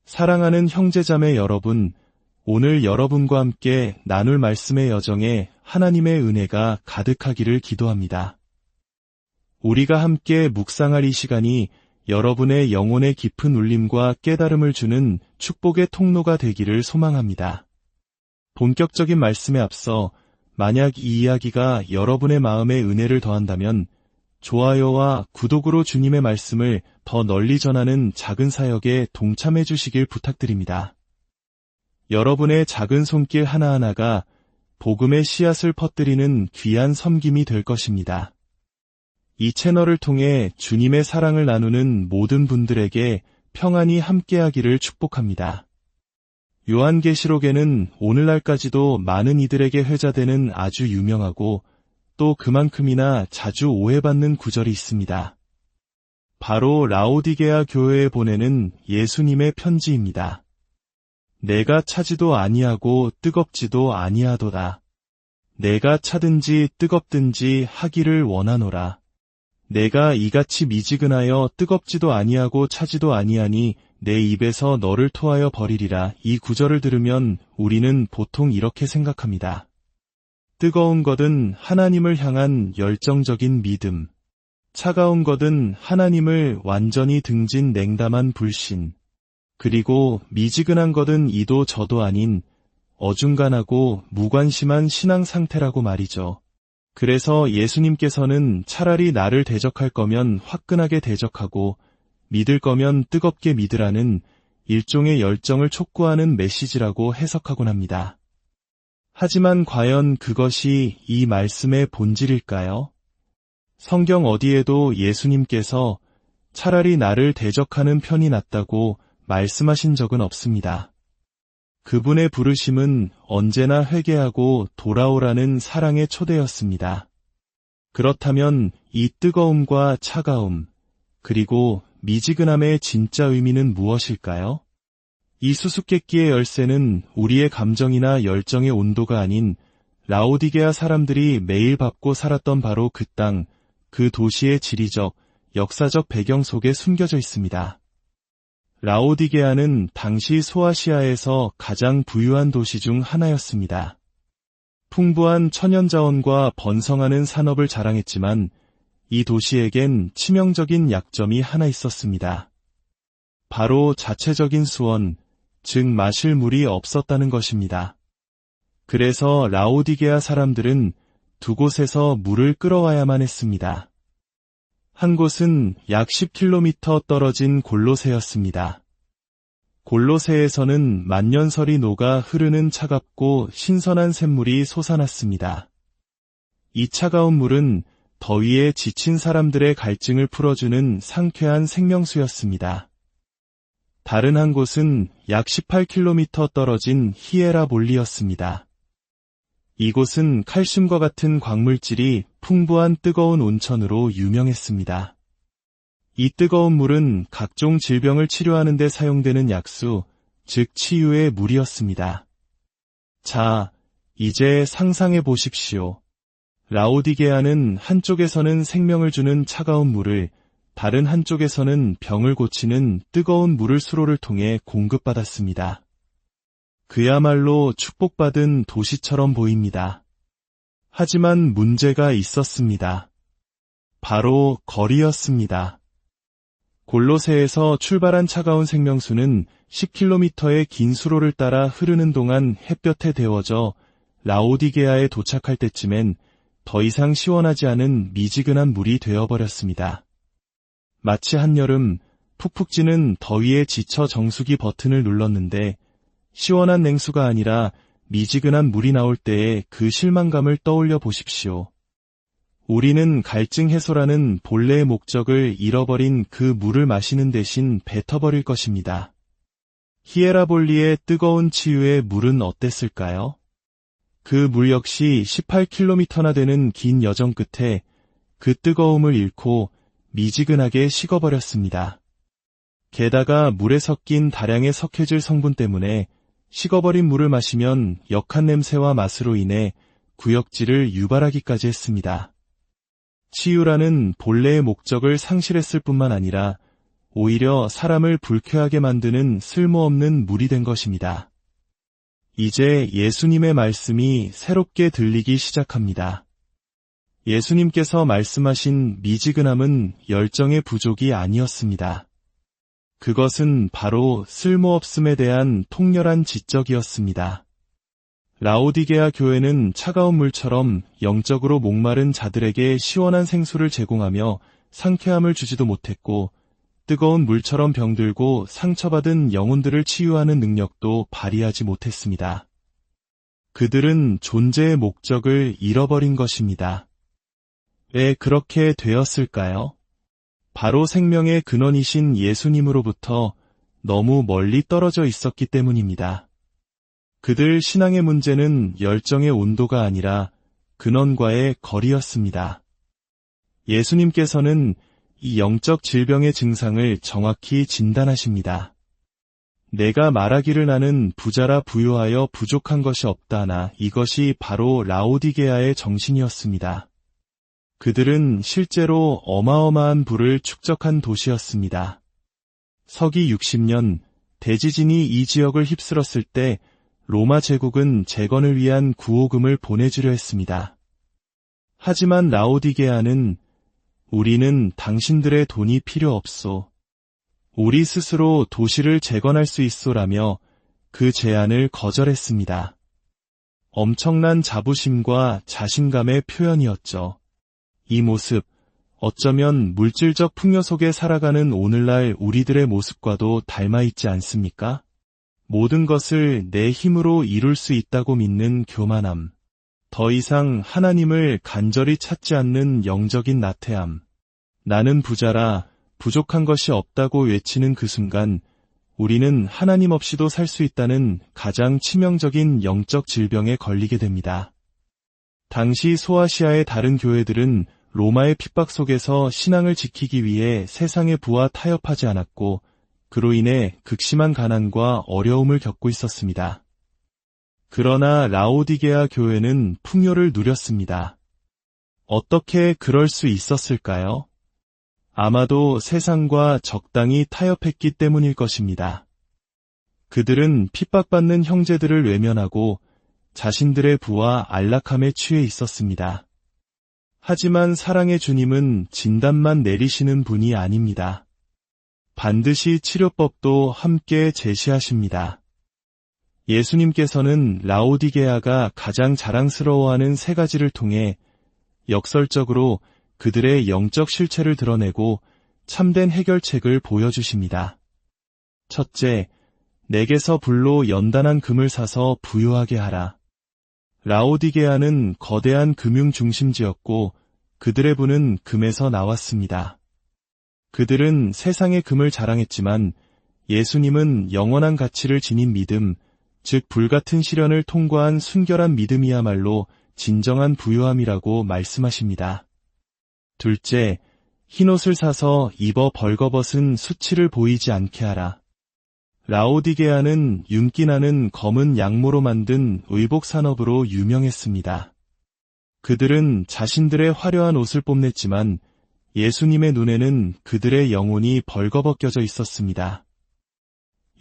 사랑하는 형제자매 여러분, 오늘 여러분과 함께 나눌 말씀의 여정에 하나님의 은혜가 가득하기를 기도합니다. 우리가 함께 묵상할 이 시간이 여러분의 영혼의 깊은 울림과 깨달음을 주는 축복의 통로가 되기를 소망합니다. 본격적인 말씀에 앞서 만약 이 이야기가 여러분의 마음에 은혜를 더한다면 좋아요와 구독으로 주님의 말씀을 더 널리 전하는 작은 사역에 동참해 주시길 부탁드립니다. 여러분의 작은 손길 하나하나가 복음의 씨앗을 퍼뜨리는 귀한 섬김이 될 것입니다. 이 채널을 통해 주님의 사랑을 나누는 모든 분들에게 평안이 함께하기를 축복합니다. 요한계시록에는 오늘날까지도 많은 이들에게 회자되는 아주 유명하고 또 그만큼이나 자주 오해받는 구절이 있습니다. 바로 라오디게아 교회에 보내는 예수님의 편지입니다. 내가 차지도 아니하고 뜨겁지도 아니하도다. 내가 차든지 뜨겁든지 하기를 원하노라. 내가 이같이 미지근하여 뜨겁지도 아니하고 차지도 아니하니 내 입에서 너를 토하여 버리리라. 이 구절을 들으면 우리는 보통 이렇게 생각합니다. 뜨거운 것은 하나님을 향한 열정적인 믿음, 차가운 것은 하나님을 완전히 등진 냉담한 불신, 그리고 미지근한 것은 이도 저도 아닌 어중간하고 무관심한 신앙 상태라고 말이죠. 그래서 예수님께서는 차라리 나를 대적할 거면 화끈하게 대적하고 믿을 거면 뜨겁게 믿으라는 일종의 열정을 촉구하는 메시지라고 해석하곤 합니다. 하지만 과연 그것이 이 말씀의 본질일까요? 성경 어디에도 예수님께서 차라리 나를 대적하는 편이 낫다고 말씀하신 적은 없습니다. 그분의 부르심은 언제나 회개하고 돌아오라는 사랑의 초대였습니다. 그렇다면 이 뜨거움과 차가움, 그리고 미지근함의 진짜 의미는 무엇일까요? 이 수수께끼의 열쇠는 우리의 감정이나 열정의 온도가 아닌 라오디게아 사람들이 매일 밟고 살았던 바로 그 땅, 그 도시의 지리적, 역사적 배경 속에 숨겨져 있습니다. 라오디게아는 당시 소아시아에서 가장 부유한 도시 중 하나였습니다. 풍부한 천연자원과 번성하는 산업을 자랑했지만 이 도시에겐 치명적인 약점이 하나 있었습니다. 바로 자체적인 수원, 즉 마실 물이 없었다는 것입니다. 그래서 라오디게아 사람들은 두 곳에서 물을 끌어와야만 했습니다. 한 곳은 약 10km 떨어진 골로새였습니다. 골로새에서는 만년설이 녹아 흐르는 차갑고 신선한 샘물이 솟아났습니다. 이 차가운 물은 더위에 지친 사람들의 갈증을 풀어주는 상쾌한 생명수였습니다. 다른 한 곳은 약 18km 떨어진 히에라볼리였습니다. 이곳은 칼슘과 같은 광물질이 풍부한 뜨거운 온천으로 유명했습니다. 이 뜨거운 물은 각종 질병을 치료하는 데 사용되는 약수, 즉 치유의 물이었습니다. 자, 이제 상상해 보십시오. 라오디게아는 한쪽에서는 생명을 주는 차가운 물을, 다른 한쪽에서는 병을 고치는 뜨거운 물을 수로를 통해 공급받았습니다. 그야말로 축복받은 도시처럼 보입니다. 하지만 문제가 있었습니다. 바로 거리였습니다. 골로새에서 출발한 차가운 생명수는 10km의 긴 수로를 따라 흐르는 동안 햇볕에 데워져 라오디게아에 도착할 때쯤엔 더 이상 시원하지 않은 미지근한 물이 되어버렸습니다. 마치 한여름 푹푹 찌는 더위에 지쳐 정수기 버튼을 눌렀는데 시원한 냉수가 아니라 미지근한 물이 나올 때의 그 실망감을 떠올려 보십시오. 우리는 갈증 해소라는 본래의 목적을 잃어버린 그 물을 마시는 대신 뱉어버릴 것입니다. 히에라볼리의 뜨거운 치유의 물은 어땠을까요? 그 물 역시 18km나 되는 긴 여정 끝에 그 뜨거움을 잃고 미지근하게 식어버렸습니다. 게다가 물에 섞인 다량의 석회질 성분 때문에 식어버린 물을 마시면 역한 냄새와 맛으로 인해 구역질을 유발하기까지 했습니다. 치유라는 본래의 목적을 상실했을 뿐만 아니라 오히려 사람을 불쾌하게 만드는 쓸모없는 물이 된 것입니다. 이제 예수님의 말씀이 새롭게 들리기 시작합니다. 예수님께서 말씀하신 미지근함은 열정의 부족이 아니었습니다. 그것은 바로 쓸모없음에 대한 통렬한 지적이었습니다. 라오디게아 교회는 차가운 물처럼 영적으로 목마른 자들에게 시원한 생수를 제공하며 상쾌함을 주지도 못했고, 뜨거운 물처럼 병들고 상처받은 영혼들을 치유하는 능력도 발휘하지 못했습니다. 그들은 존재의 목적을 잃어버린 것입니다. 왜 그렇게 되었을까요? 바로 생명의 근원이신 예수님으로부터 너무 멀리 떨어져 있었기 때문입니다. 그들 신앙의 문제는 열정의 온도가 아니라 근원과의 거리였습니다. 예수님께서는 이 영적 질병의 증상을 정확히 진단하십니다. 내가 말하기를 나는 부자라 부요하여 부족한 것이 없다나, 이것이 바로 라오디게아의 정신이었습니다. 그들은 실제로 어마어마한 부를 축적한 도시였습니다. 서기 60년 대지진이 이 지역을 휩쓸었을 때 로마 제국은 재건을 위한 구호금을 보내주려 했습니다. 하지만 라오디게아는 우리는 당신들의 돈이 필요 없소. 우리 스스로 도시를 재건할 수 있소라며 그 제안을 거절했습니다. 엄청난 자부심과 자신감의 표현이었죠. 이 모습, 어쩌면 물질적 풍요 속에 살아가는 오늘날 우리들의 모습과도 닮아있지 않습니까? 모든 것을 내 힘으로 이룰 수 있다고 믿는 교만함. 더 이상 하나님을 간절히 찾지 않는 영적인 나태함. 나는 부자라 부족한 것이 없다고 외치는 그 순간 우리는 하나님 없이도 살 수 있다는 가장 치명적인 영적 질병에 걸리게 됩니다. 당시 소아시아의 다른 교회들은 로마의 핍박 속에서 신앙을 지키기 위해 세상의 부와 타협하지 않았고, 그로 인해 극심한 가난과 어려움을 겪고 있었습니다. 그러나 라오디게아 교회는 풍요를 누렸습니다. 어떻게 그럴 수 있었을까요? 아마도 세상과 적당히 타협했기 때문일 것입니다. 그들은 핍박받는 형제들을 외면하고 자신들의 부와 안락함에 취해 있었습니다. 하지만 사랑의 주님은 진단만 내리시는 분이 아닙니다. 반드시 치료법도 함께 제시하십니다. 예수님께서는 라오디게아가 가장 자랑스러워하는 세 가지를 통해 역설적으로 그들의 영적 실체를 드러내고 참된 해결책을 보여주십니다. 첫째, 내게서 불로 연단한 금을 사서 부유하게 하라. 라오디게아는 거대한 금융 중심지였고 그들의 부는 금에서 나왔습니다. 그들은 세상의 금을 자랑했지만 예수님은 영원한 가치를 지닌 믿음, 즉 불같은 시련을 통과한 순결한 믿음이야말로 진정한 부유함이라고 말씀하십니다. 둘째, 흰옷을 사서 입어 벌거벗은 수치를 보이지 않게 하라. 라오디게아는 윤기나는 검은 양모로 만든 의복 산업으로 유명했습니다. 그들은 자신들의 화려한 옷을 뽐냈지만 예수님의 눈에는 그들의 영혼이 벌거벗겨져 있었습니다.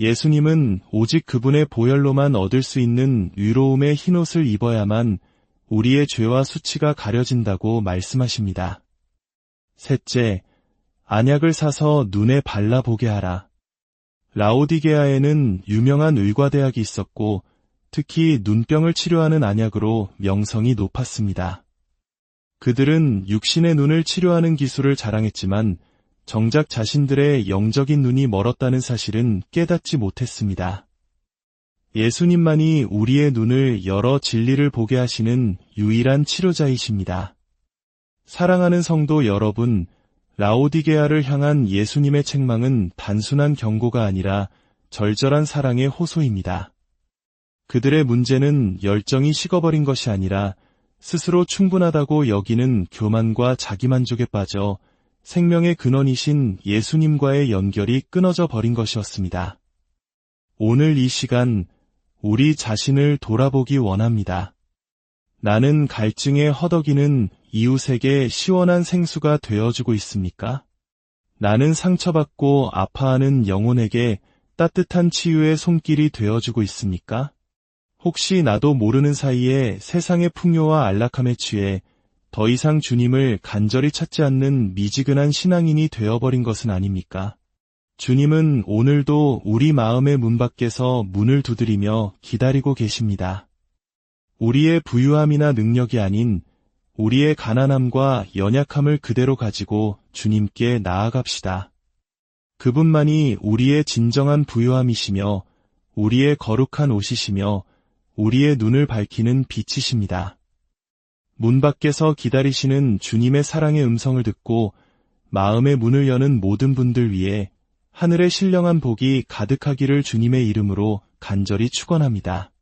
예수님은 오직 그분의 보혈로만 얻을 수 있는 위로움의 흰옷을 입어야만 우리의 죄와 수치가 가려진다고 말씀하십니다. 셋째, 안약을 사서 눈에 발라보게 하라. 라오디게아에는 유명한 의과대학이 있었고 특히 눈병을 치료하는 안약으로 명성이 높았습니다. 그들은 육신의 눈을 치료하는 기술을 자랑했지만 정작 자신들의 영적인 눈이 멀었다는 사실은 깨닫지 못했습니다. 예수님만이 우리의 눈을 열어 진리를 보게 하시는 유일한 치료자이십니다. 사랑하는 성도 여러분, 라오디게아를 향한 예수님의 책망은 단순한 경고가 아니라 절절한 사랑의 호소입니다. 그들의 문제는 열정이 식어버린 것이 아니라 스스로 충분하다고 여기는 교만과 자기만족에 빠져 생명의 근원이신 예수님과의 연결이 끊어져 버린 것이었습니다. 오늘 이 시간 우리 자신을 돌아보기 원합니다. 나는 갈증에 허덕이는 이웃에게 시원한 생수가 되어주고 있습니까? 나는 상처받고 아파하는 영혼에게 따뜻한 치유의 손길이 되어주고 있습니까? 혹시 나도 모르는 사이에 세상의 풍요와 안락함에 취해 더 이상 주님을 간절히 찾지 않는 미지근한 신앙인이 되어버린 것은 아닙니까? 주님은 오늘도 우리 마음의 문 밖에서 문을 두드리며 기다리고 계십니다. 우리의 부유함이나 능력이 아닌 우리의 가난함과 연약함을 그대로 가지고 주님께 나아갑시다. 그분만이 우리의 진정한 부유함이시며 우리의 거룩한 옷이시며 우리의 눈을 밝히는 빛이십니다. 문 밖에서 기다리시는 주님의 사랑의 음성을 듣고 마음의 문을 여는 모든 분들 위해 하늘의 신령한 복이 가득하기를 주님의 이름으로 간절히 축원합니다.